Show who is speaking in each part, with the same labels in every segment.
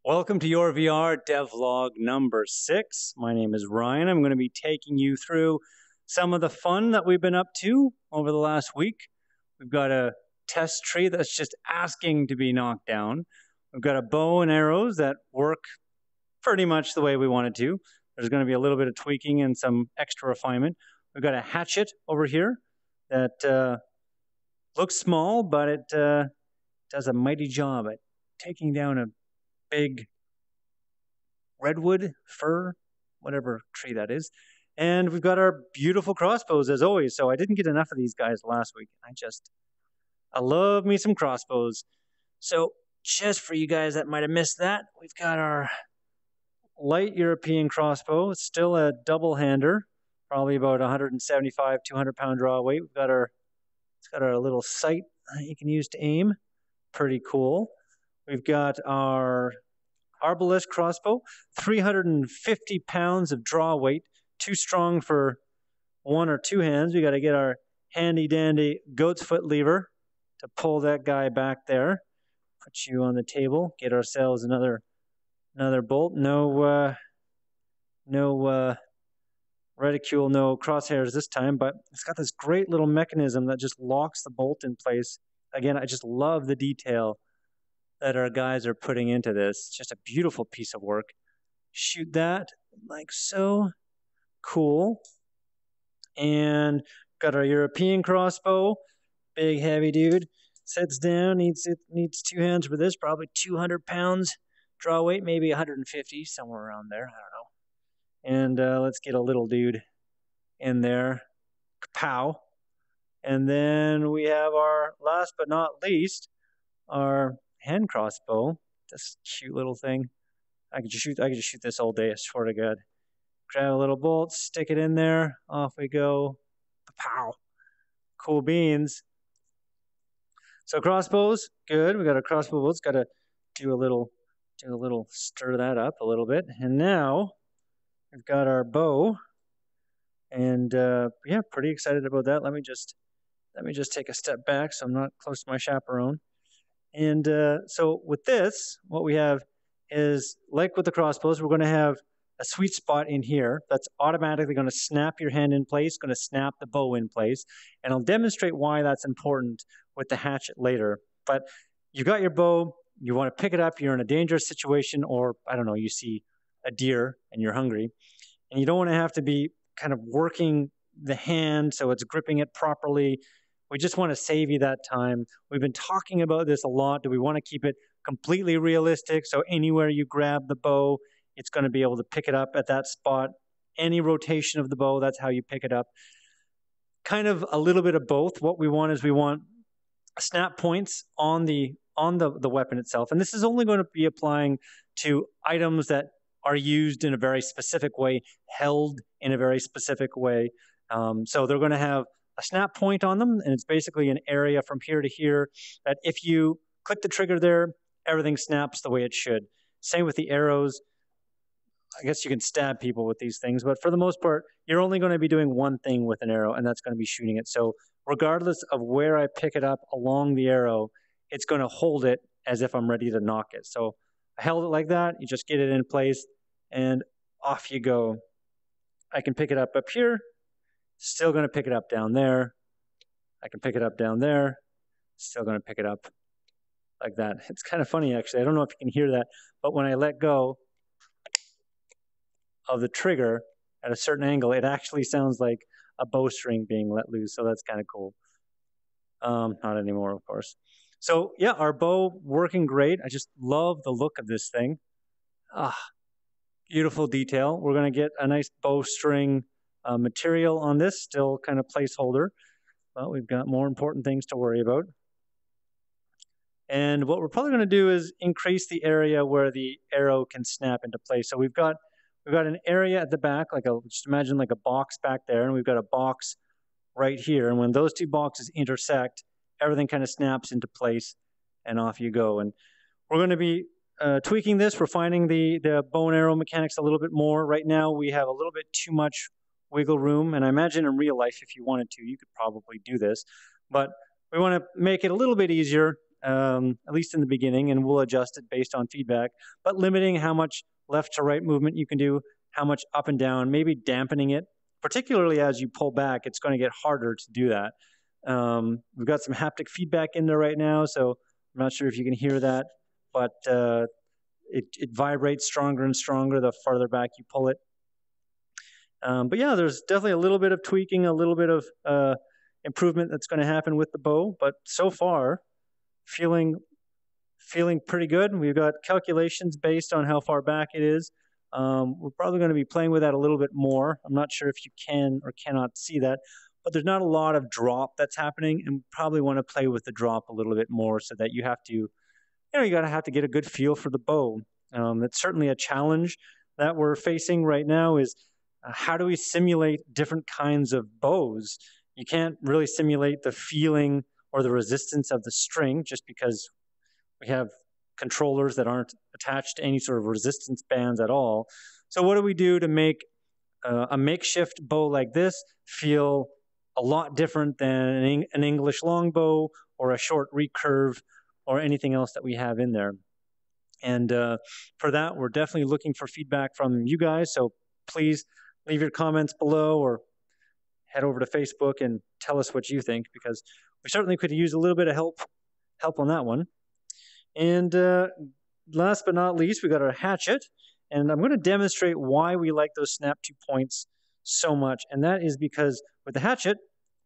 Speaker 1: Welcome to Your VR devlog number 6. My name is Ryan. I'm going to be taking you through some of the fun that we've been up to over the last week. We've got a test tree that's just asking to be knocked down. We've got a bow and arrows that work pretty much the way we want it to. There's going to be a little bit of tweaking and some extra refinement. We've got a hatchet over here that looks small, but it does a mighty job at taking down a big redwood, fir, whatever tree that is. And we've got our beautiful crossbows as always. So I didn't get enough of these guys last week. I love me some crossbows. So just for you guys that might have missed that, we've got our Light European Crossbow. It's still a double-hander, probably about 175, 200-pound draw weight. It's got our little sight that you can use to aim. Pretty cool. We've got our Arbalest crossbow, 350 pounds of draw weight, too strong for one or two hands. We got to get our handy dandy goat's foot lever to pull that guy back there. Put you on the table, get ourselves another bolt. No reticule, no crosshairs this time, but it's got this great little mechanism that just locks the bolt in place. Again, I just love the detail that our guys are putting into this. It's just a beautiful piece of work. Shoot that like so. Cool. And got our European crossbow. Big heavy dude. Sets down, needs two hands for this, probably 200 pounds. Draw weight, maybe 150, somewhere around there. I don't know. And let's get a little dude in there. Kapow. And then we have our, last but not least, our hand crossbow. This cute little thing. I could just shoot this all day, I swear to God. Grab a little bolt, stick it in there, off we go. Pow. Cool beans. So crossbows, good. We got our crossbow bolts. Got to do a little stir that up a little bit. And now we've got our bow. And yeah, pretty excited about that. Let me just take a step back so I'm not close to my chaperone. And so with this, what we have is, like with the crossbows, we're going to have a sweet spot in here that's automatically going to snap your hand in place, going to snap the bow in place. And I'll demonstrate why that's important with the hatchet later. But you got your bow, you want to pick it up, you're in a dangerous situation, or, I don't know, you see a deer and you're hungry. And you don't want to have to be kind of working the hand so it's gripping it properly. We just want to save you that time. We've been talking about this a lot. Do we want to keep it completely realistic? So anywhere you grab the bow, it's going to be able to pick it up at that spot. Any rotation of the bow, that's how you pick it up. Kind of a little bit of both. What we want is we want snap points on the weapon itself. And this is only going to be applying to items that are used in a very specific way, held in a very specific way. So they're going to have a snap point on them, and it's basically an area from here to here that if you click the trigger there, everything snaps the way it should. Same with the arrows. I guess you can stab people with these things, but for the most part, you're only going to be doing one thing with an arrow, and that's going to be shooting it. So regardless of where I pick it up along the arrow, it's going to hold it as if I'm ready to knock it. So I held it like that. You just get it in place, and off you go. I can pick it up here. Still going to pick it up down there. I can pick it up down there. Still going to pick it up like that. It's kind of funny, actually. I don't know if you can hear that, but when I let go of the trigger at a certain angle, it actually sounds like a bowstring being let loose. So that's kind of cool. Not anymore, of course. So yeah, our bow working great. I just love the look of this thing. Beautiful detail. We're going to get a nice bowstring material on this, still kind of placeholder, but we've got more important things to worry about. And what we're probably going to do is increase the area where the arrow can snap into place. So we've got an area at the back, just imagine like a box back there, and we've got a box right here. And when those two boxes intersect, everything kind of snaps into place, and off you go. And we're going to be tweaking this, refining the bow and arrow mechanics a little bit more. Right now, we have a little bit too much wiggle room, and I imagine in real life, if you wanted to, you could probably do this. But we want to make it a little bit easier at least in the beginning, and we'll adjust it based on feedback, but limiting how much left to right movement you can do, how much up and down, maybe dampening it, particularly as you pull back. It's going to get harder to do that. We've got some haptic feedback in there right now, so I'm not sure if you can hear that, but it vibrates stronger and stronger the farther back you pull it. But yeah, there's definitely a little bit of tweaking, a little bit of improvement that's going to happen with the bow. But so far, feeling pretty good. We've got calculations based on how far back it is. We're probably going to be playing with that a little bit more. I'm not sure if you can or cannot see that, but there's not a lot of drop that's happening, and we probably want to play with the drop a little bit more so that you have to, you got to have to get a good feel for the bow. It's certainly a challenge that we're facing right now is how do we simulate different kinds of bows? You can't really simulate the feeling or the resistance of the string just because we have controllers that aren't attached to any sort of resistance bands at all. So what do we do to make a makeshift bow like this feel a lot different than an English longbow or a short recurve or anything else that we have in there? And for that, we're definitely looking for feedback from you guys. So please leave your comments below or head over to Facebook and tell us what you think, because we certainly could use a little bit of help on that one. And last but not least, we got our hatchet. And I'm going to demonstrate why we like those snap 2 points so much. And that is because with the hatchet,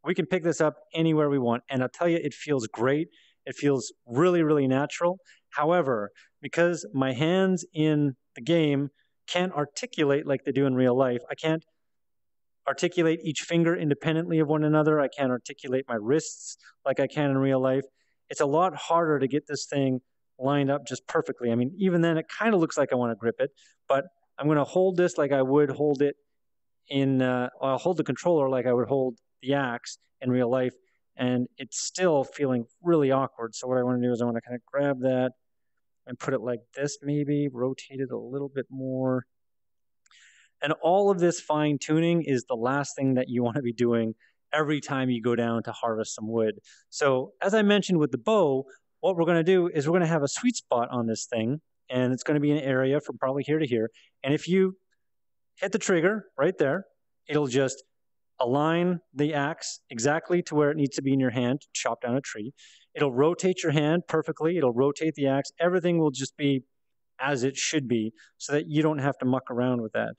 Speaker 1: we can pick this up anywhere we want. And I'll tell you, it feels great. It feels really, really natural. However, because my hands in the game can't articulate like they do in real life, I can't articulate each finger independently of one another. I can't articulate my wrists like I can in real life. It's a lot harder to get this thing lined up just perfectly. I mean, even then, it kind of looks like I want to grip it, but I'm going to hold this like I would hold it in, I'll hold the controller like I would hold the axe in real life, and it's still feeling really awkward. So what I want to do is I want to kind of grab that and put it like this, maybe rotate it a little bit more. And all of this fine tuning is the last thing that you want to be doing every time you go down to harvest some wood. So as I mentioned with the bow, what we're going to do is we're going to have a sweet spot on this thing, and it's going to be an area from probably here to here. And if you hit the trigger right there, it'll just align the axe exactly to where it needs to be in your hand to chop down a tree. It'll rotate your hand perfectly. It'll rotate the axe. Everything will just be as it should be so that you don't have to muck around with that.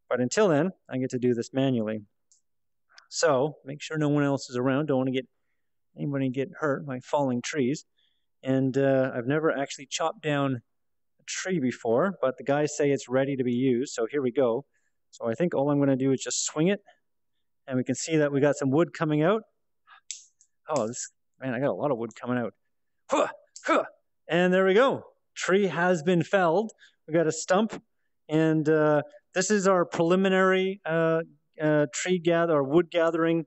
Speaker 1: But until then, I get to do this manually. So make sure no one else is around. Don't want to get anybody get hurt by falling trees. And I've never actually chopped down a tree before, but the guys say it's ready to be used. So here we go. So I think all I'm going to do is just swing it. And we can see that we got some wood coming out. Oh, man, I got a lot of wood coming out. And there we go. Tree has been felled. We got a stump. And this is our preliminary tree gather or wood gathering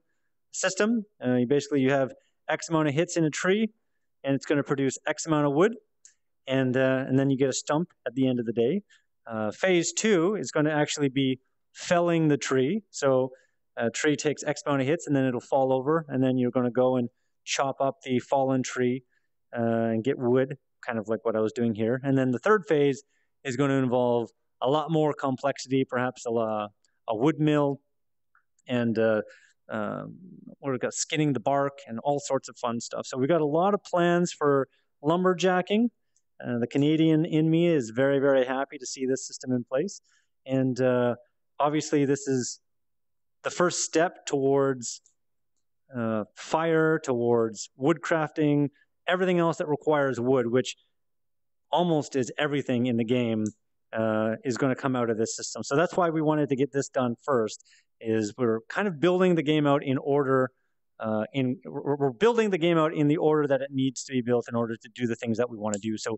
Speaker 1: system. Basically, you have X amount of hits in a tree, and it's going to produce X amount of wood. And then you get a stump at the end of the day. Phase 2 is going to actually be felling the tree. So a tree takes X amount of hits, and then it'll fall over, and then you're going to go and chop up the fallen tree and get wood, kind of like what I was doing here. And then the third phase is going to involve a lot more complexity, perhaps a wood mill, and we've got skinning the bark and all sorts of fun stuff. So we've got a lot of plans for lumberjacking. The Canadian in me is very, very happy to see this system in place. And obviously, this is the first step towards fire, towards wood crafting, everything else that requires wood, which almost is everything in the game, is going to come out of this system. So that's why we wanted to get this done first, is we're kind of building the game out in order, we're building the game out in the order that it needs to be built in order to do the things that we want to do. So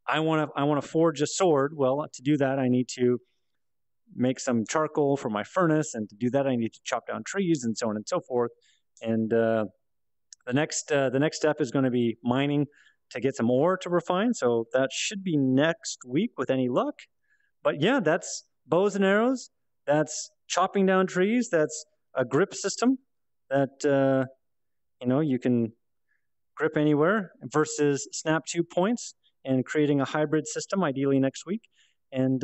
Speaker 1: I want to forge a sword. Well, to do that, I need to make some charcoal for my furnace, and to do that, I need to chop down trees and so on and so forth. And the next step is going to be mining to get some ore to refine. So that should be next week with any luck. But yeah, that's bows and arrows. That's chopping down trees. That's a grip system that you can grip anywhere versus snap 2 points, and creating a hybrid system, ideally next week. And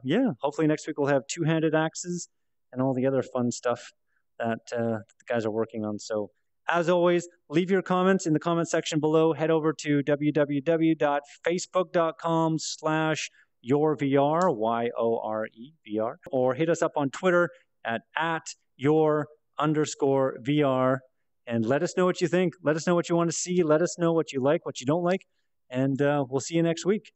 Speaker 1: yeah, hopefully next week we'll have two-handed axes and all the other fun stuff that the guys are working on. So as always, leave your comments in the comment section below. Head over to www.facebook.com/yorevr, YOREVR, or hit us up on Twitter at @your_VR, and let us know what you think. Let us know what you want to see. Let us know what you like, what you don't like, and we'll see you next week.